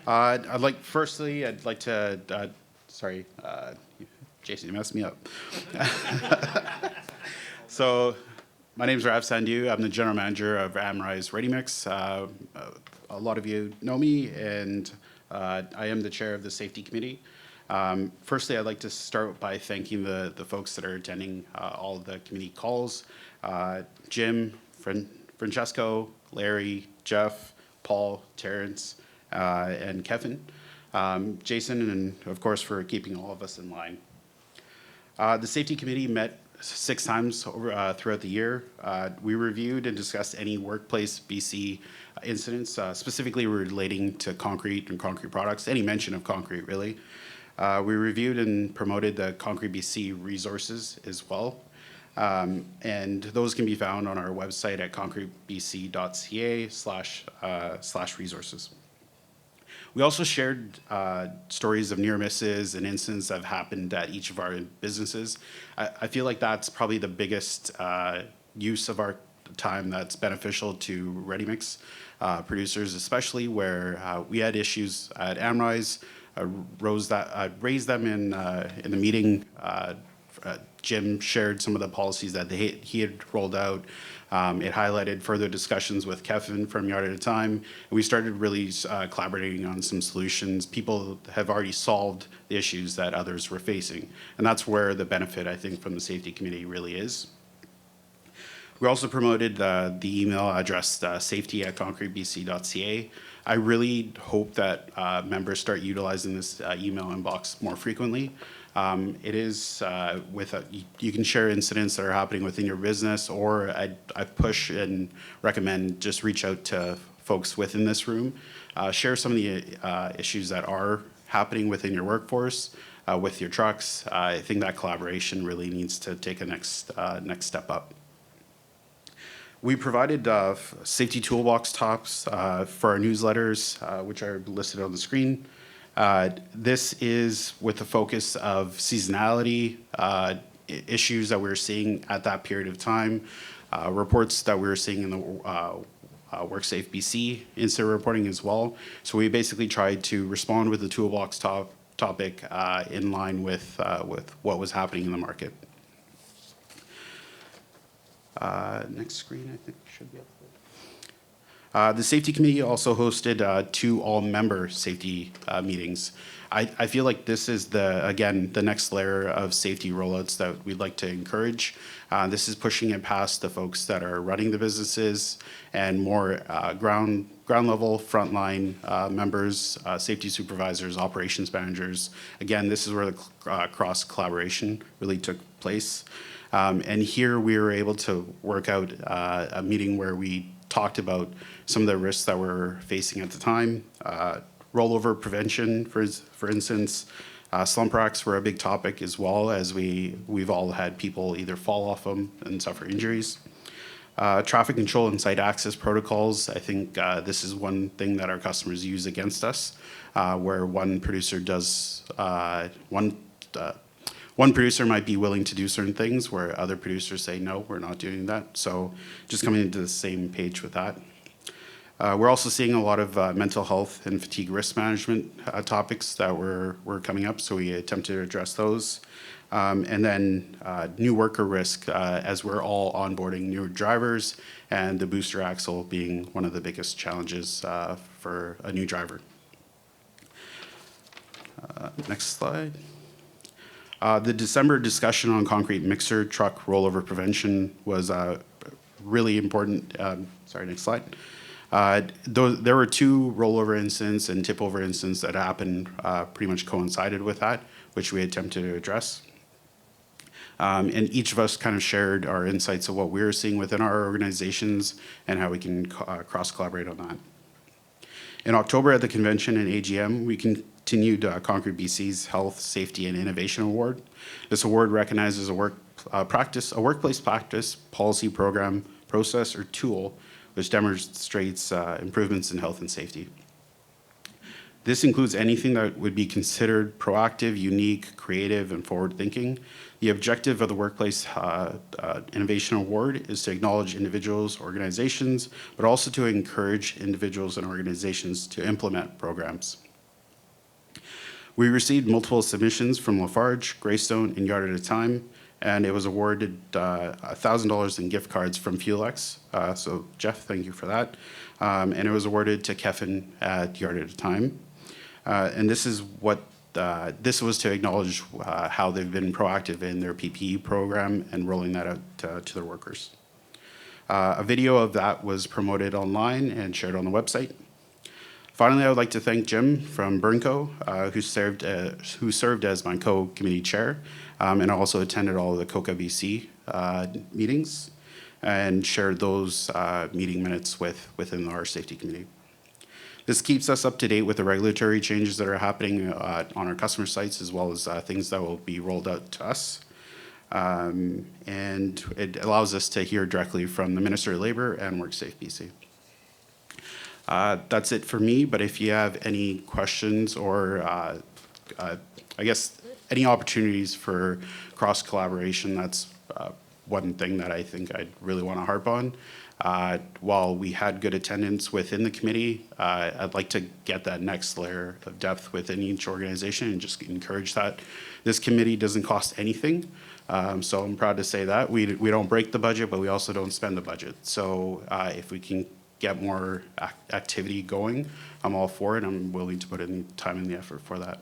Firstly, I'd like to, sorry, Jason, you messed me up. So, my name is Rav Sandhu. I'm the general manager of Amrise ReadyMix. A lot of you know me, and I am the chair of the safety committee. Firstly, I'd like to start by thanking the folks that are attending all of the committee calls. Jim, Francesco, Larry, Jeff, Paul, Terrence, and Kevin. Jason, and of course for keeping all of us in line. The safety committee met 6 times throughout the year. We reviewed and discussed any workplace BC incidents, specifically relating to concrete and concrete products, any mention of concrete really. We reviewed and promoted the Concrete BC resources as well. And those can be found on our website at concretebc.ca/resources. We also shared stories of near misses and incidents that have happened at each of our businesses. I feel like that's probably the biggest use of our time that's beneficial to ReadyMix producers, especially where we had issues at Amrise, raised them in the meeting. Jim shared some of the policies that he had rolled out. It highlighted further discussions with Kevin from Yard at a Time, and we started really collaborating on some solutions. People have already solved the issues that others were facing, and that's where the benefit, I think, from the safety committee really is. We also promoted the email address safety@concretebc.ca. I really hope that members start utilizing this email inbox more frequently. It is you can share incidents that are happening within your business, or I push and recommend just reach out to folks within this room. Share some of the issues that are happening within your workforce, with your trucks. I think that collaboration really needs to take a next step up. We provided safety toolbox tops for our newsletters, which are listed on the screen. This is with the focus of seasonality, issues that we're seeing at that period of time, reports that we're seeing in the WorkSafe BC incident reporting as well. So we basically tried to respond with the toolbox topic in line with what was happening in the market. Next screen, I think, should be up. The safety committee also hosted 2 all-member safety meetings. I feel like this is again the next layer of safety rollouts that we'd like to encourage. This is pushing it past the folks that are running the businesses and more ground level, frontline members, safety supervisors, operations managers. Again, this is where the cross collaboration really took place. And here we were able to work out a meeting where we talked about some of the risks that we're facing at the time. Rollover prevention, for instance. Slump racks were a big topic as well, as we've all had people either fall off them and suffer injuries. Traffic control and site access protocols. I think this is one thing that our customers use against us, where one producer might be willing to do certain things where other producers say, no, we're not doing that. So just coming into the same page with that. We're also seeing a lot of mental health and fatigue risk management topics that were coming up, so we attempted to address those. And then new worker risk, as we're all onboarding newer drivers, and the booster axle being one of the biggest challenges for a new driver. Next slide. The December discussion on concrete mixer truck rollover prevention was really important. Sorry, next slide. There were 2 rollover incidents and tip over incidents that happened pretty much coincided with that, which we attempted to address. And each of us kind of shared our insights of what we were seeing within our organizations and how we can cross-collaborate on that. In October at the convention and AGM, we continued Concrete BC's Health, Safety, and Innovation Award. This award recognizes a workplace practice, policy, program, process, or tool which demonstrates improvements in health and safety. This includes anything that would be considered proactive, unique, creative, and forward-thinking. The objective of the Workplace Innovation Award is to acknowledge individuals, organizations, but also to encourage individuals and organizations to implement programs. We received multiple submissions from Lafarge, Greystone, and Yard at a Time, and it was awarded $1,000 in gift cards from Fuelex. So Jeff, thank you for that. And it was awarded to Kevin at Yard at a Time. And this is what this was to acknowledge how they've been proactive in their PPE program and rolling that out to their workers. A video of that was promoted online and shared on the website. Finally, I would like to thank Jim from Burnco, who served as my co-committee chair, and also attended all of the COCA BC meetings and shared those meeting minutes within our safety committee. This keeps us up to date with the regulatory changes that are happening on our customer sites, as well as things that will be rolled out to us. And it allows us to hear directly from the Minister of Labour and WorkSafe BC. That's it for me, but if you have any questions or I guess any opportunities for cross collaboration, that's one thing that I think I'd really want to harp on. While we had good attendance within the committee, I'd like to get that next layer of depth within each organization and just encourage that. This committee doesn't cost anything, so I'm proud to say that. We don't break the budget, but we also don't spend the budget. So if we can get more activity going, I'm all for it. I'm willing to put in the time and the effort for that.